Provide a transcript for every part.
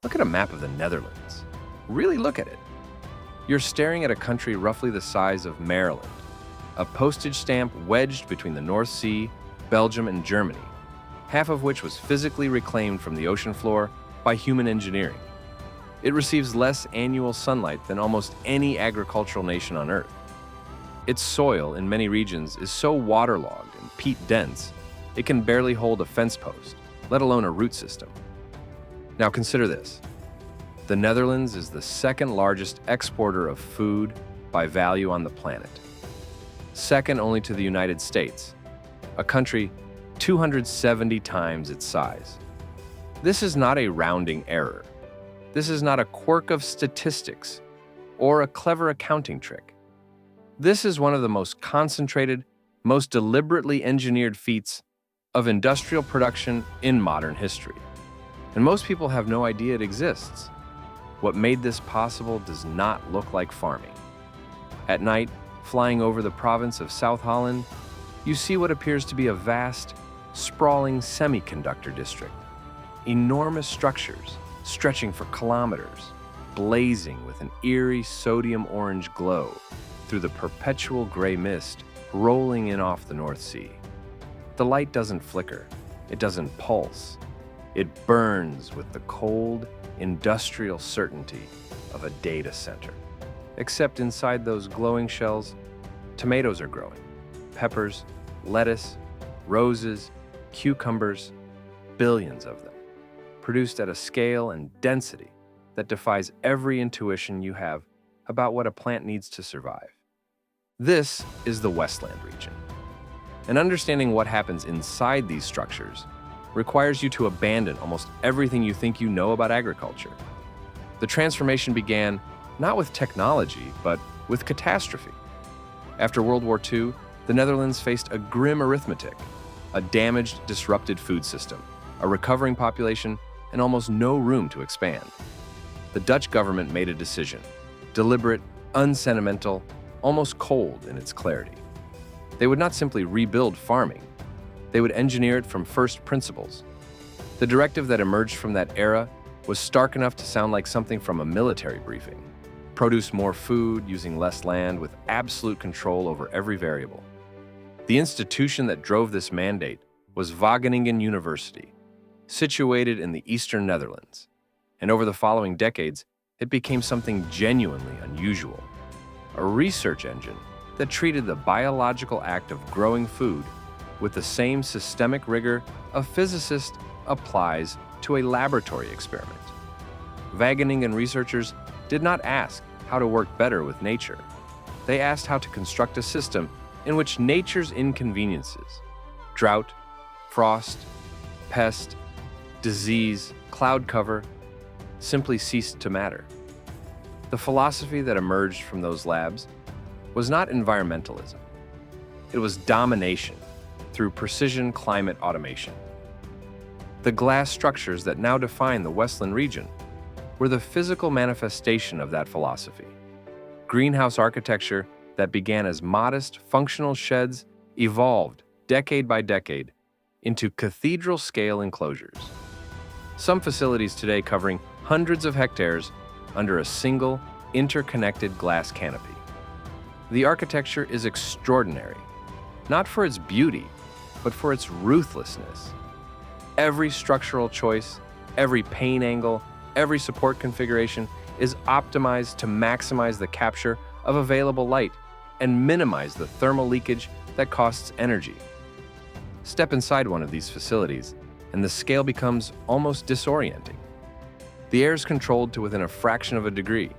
Look at a map of the Netherlands. Really look at it. You're staring at a country roughly the size of Maryland, a postage stamp wedged between the North Sea, Belgium, and Germany, half of which was physically reclaimed from the ocean floor by human engineering. It receives less annual sunlight than almost any agricultural nation on Earth. Its soil in many regions is so waterlogged and peat-dense, it can barely hold a fence post, let alone a root system. Now consider this. The Netherlands is the second largest exporter of food by value on the planet, second only to the United States, a country 270 times its size. This is not a rounding error. This is not a quirk of statistics or a clever accounting trick. This is one of the most concentrated, most deliberately engineered feats of industrial production in modern history. And most people have no idea it exists. What made this possible does not look like farming. At night, flying over the province of South Holland, you see what appears to be a vast, sprawling semiconductor district. Enormous structures stretching for kilometers, blazing with an eerie sodium-orange glow through the perpetual gray mist rolling in off the North Sea. The light doesn't flicker, it doesn't pulse. It burns with the cold, industrial certainty of a data center. Except inside those glowing shells, tomatoes are growing, peppers, lettuce, roses, cucumbers, billions of them, produced at a scale and density that defies every intuition you have about what a plant needs to survive. This is the Westland region. And understanding what happens inside these structures requires you to abandon almost everything you think you know about agriculture. The transformation began not with technology, but with catastrophe. After World War II, the Netherlands faced a grim arithmetic, a damaged, disrupted food system, a recovering population, and almost no room to expand. The Dutch government made a decision, deliberate, unsentimental, almost cold in its clarity. They would not simply rebuild farming, they would engineer it from first principles. The directive that emerged from that era was stark enough to sound like something from a military briefing. Produce more food using less land with absolute control over every variable. The institution that drove this mandate was Wageningen University, situated in the eastern Netherlands. And over the following decades, it became something genuinely unusual. A research engine that treated the biological act of growing food with the same systemic rigor a physicist applies to a laboratory experiment. Wageningen researchers did not ask how to work better with nature. They asked how to construct a system in which nature's inconveniences, drought, frost, pest, disease, cloud cover, simply ceased to matter. The philosophy that emerged from those labs was not environmentalism. It was domination through precision climate automation. The glass structures that now define the Westland region were the physical manifestation of that philosophy. Greenhouse architecture that began as modest, functional sheds evolved, decade by decade, into cathedral-scale enclosures. Some facilities today covering hundreds of hectares under a single, interconnected glass canopy. The architecture is extraordinary, not for its beauty, but for its ruthlessness. Every structural choice, every pane angle, every support configuration is optimized to maximize the capture of available light and minimize the thermal leakage that costs energy. Step inside one of these facilities, and the scale becomes almost disorienting. The air is controlled to within a fraction of a degree.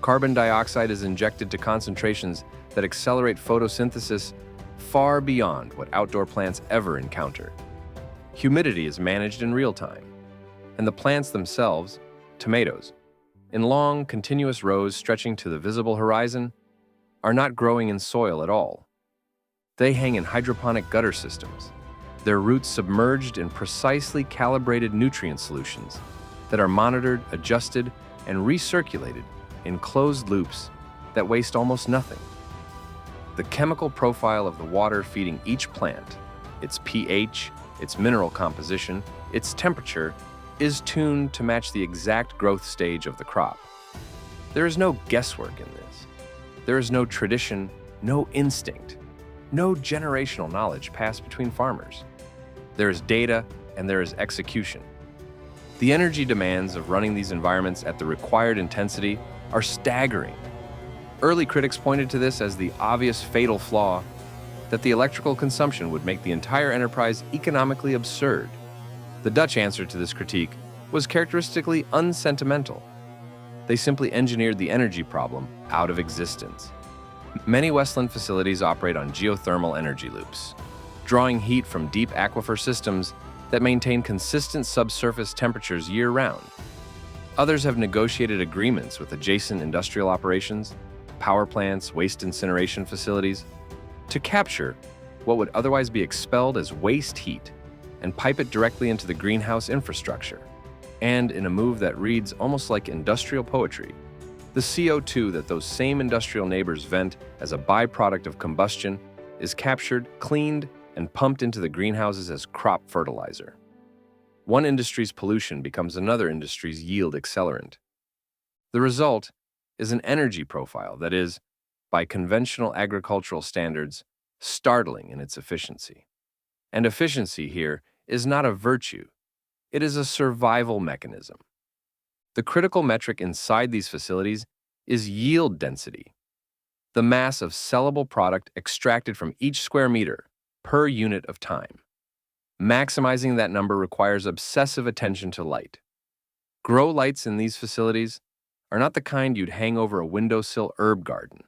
Carbon dioxide is injected to concentrations that accelerate photosynthesis far beyond what outdoor plants ever encounter. Humidity is managed in real time, and the plants themselves, tomatoes, in long, continuous rows stretching to the visible horizon, are not growing in soil at all. They hang in hydroponic gutter systems, their roots submerged in precisely calibrated nutrient solutions that are monitored, adjusted, and recirculated in closed loops that waste almost nothing. The chemical profile of the water feeding each plant, its pH, its mineral composition, its temperature, is tuned to match the exact growth stage of the crop. There is no guesswork in this. There is no tradition, no instinct, no generational knowledge passed between farmers. There is data and there is execution. The energy demands of running these environments at the required intensity are staggering. Early critics pointed to this as the obvious fatal flaw, that the electrical consumption would make the entire enterprise economically absurd. The Dutch answer to this critique was characteristically unsentimental. They simply engineered the energy problem out of existence. Many Westland facilities operate on geothermal energy loops, drawing heat from deep aquifer systems that maintain consistent subsurface temperatures year-round. Others have negotiated agreements with adjacent industrial operations, power plants, waste incineration facilities, to capture what would otherwise be expelled as waste heat and pipe it directly into the greenhouse infrastructure. And in a move that reads almost like industrial poetry, the CO2 that those same industrial neighbors vent as a byproduct of combustion is captured, cleaned, and pumped into the greenhouses as crop fertilizer. One industry's pollution becomes another industry's yield accelerant. The result is an energy profile that is, by conventional agricultural standards, startling in its efficiency. And efficiency here is not a virtue, it is a survival mechanism. The critical metric inside these facilities is yield density, the mass of sellable product extracted from each square meter per unit of time. Maximizing that number requires obsessive attention to light. Grow lights in these facilities are not the kind you'd hang over a windowsill herb garden.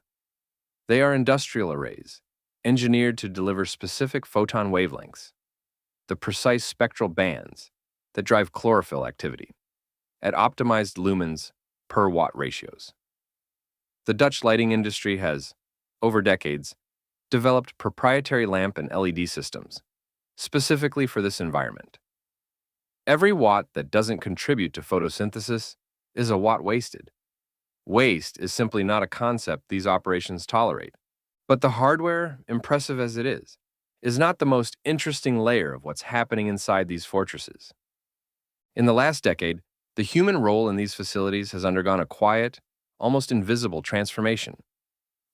They are industrial arrays, engineered to deliver specific photon wavelengths, the precise spectral bands that drive chlorophyll activity, at optimized lumens per watt ratios. The Dutch lighting industry has, over decades, developed proprietary lamp and LED systems, specifically for this environment. Every watt that doesn't contribute to photosynthesis is a watt wasted. Waste is simply not a concept these operations tolerate. But the hardware, impressive as it is not the most interesting layer of what's happening inside these fortresses. In the last decade, the human role in these facilities has undergone a quiet, almost invisible transformation.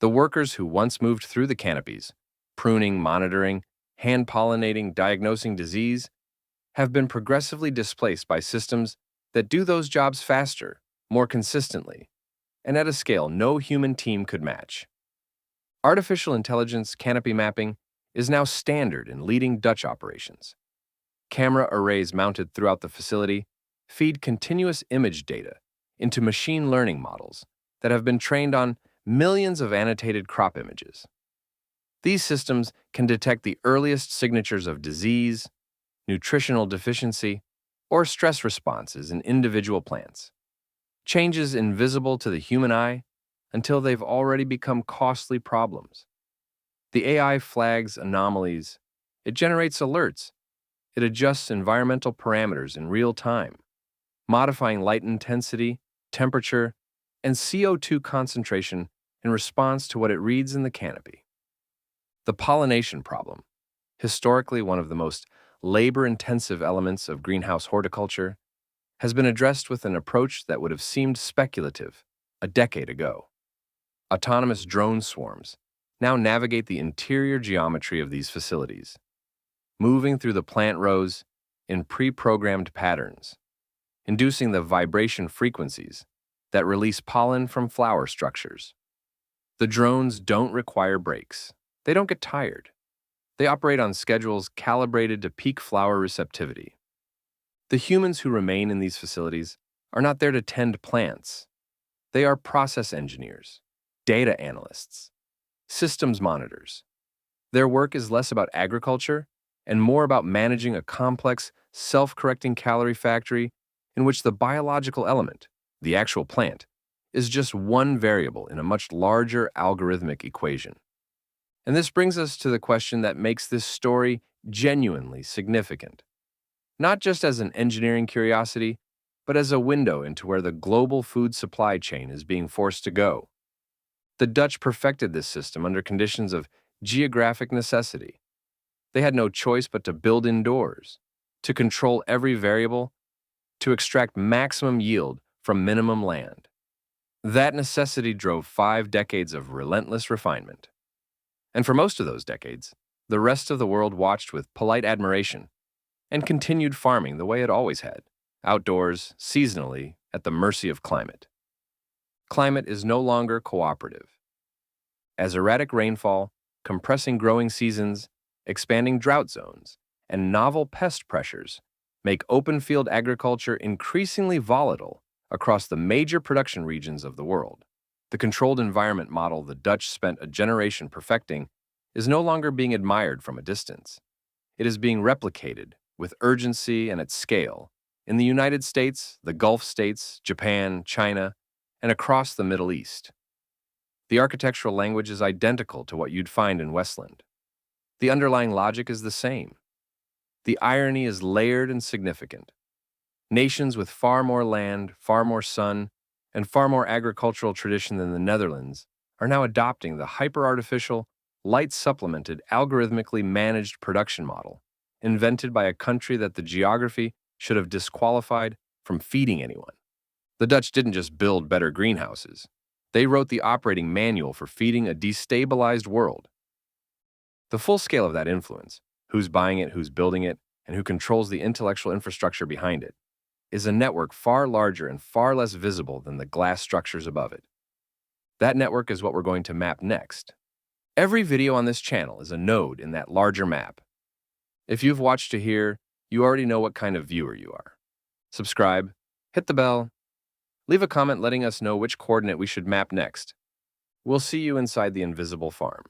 The workers who once moved through the canopies, pruning, monitoring, hand-pollinating, diagnosing disease, have been progressively displaced by systems that do those jobs faster, more consistently, and at a scale no human team could match. Artificial intelligence canopy mapping is now standard in leading Dutch operations. Camera arrays mounted throughout the facility feed continuous image data into machine learning models that have been trained on millions of annotated crop images. These systems can detect the earliest signatures of disease, nutritional deficiency, or stress responses in individual plants. Changes invisible to the human eye until they've already become costly problems. The AI flags anomalies, it generates alerts, it adjusts environmental parameters in real time, modifying light intensity, temperature, and CO2 concentration in response to what it reads in the canopy. The pollination problem, historically one of the most labor-intensive elements of greenhouse horticulture, has been addressed with an approach that would have seemed speculative a decade ago. Autonomous drone swarms now navigate the interior geometry of these facilities, moving through the plant rows in pre-programmed patterns, inducing the vibration frequencies that release pollen from flower structures. The drones don't require breaks. They don't get tired. They operate on schedules calibrated to peak flower receptivity. The humans who remain in these facilities are not there to tend plants. They are process engineers, data analysts, systems monitors. Their work is less about agriculture and more about managing a complex, self-correcting calorie factory in which the biological element, the actual plant, is just one variable in a much larger algorithmic equation. And this brings us to the question that makes this story genuinely significant. Not just as an engineering curiosity, but as a window into where the global food supply chain is being forced to go. The Dutch perfected this system under conditions of geographic necessity. They had no choice but to build indoors, to control every variable, to extract maximum yield from minimum land. That necessity drove 5 decades of relentless refinement. And for most of those decades, the rest of the world watched with polite admiration and continued farming the way it always had, outdoors, seasonally, at the mercy of climate. Climate is no longer cooperative. As erratic rainfall, compressing growing seasons, expanding drought zones, and novel pest pressures make open field agriculture increasingly volatile across the major production regions of the world. The controlled environment model the Dutch spent a generation perfecting is no longer being admired from a distance. It is being replicated with urgency and at scale in the United States, the Gulf states, Japan, China, and across the Middle East. The architectural language is identical to what you'd find in Westland. The underlying logic is the same. The irony is layered and significant. Nations with far more land, far more sun, and far more agricultural tradition than the Netherlands are now adopting the hyper-artificial, light-supplemented, algorithmically managed production model invented by a country that the geography should have disqualified from feeding anyone. The Dutch didn't just build better greenhouses. They wrote the operating manual for feeding a destabilized world. The full scale of that influence, who's buying it, who's building it, and who controls the intellectual infrastructure behind it, is a network far larger and far less visible than the glass structures above it. That network is what we're going to map next. Every video on this channel is a node in that larger map. If you've watched to here, you already know what kind of viewer you are. Subscribe, hit the bell, leave a comment letting us know which coordinate we should map next. We'll see you inside the invisible farm.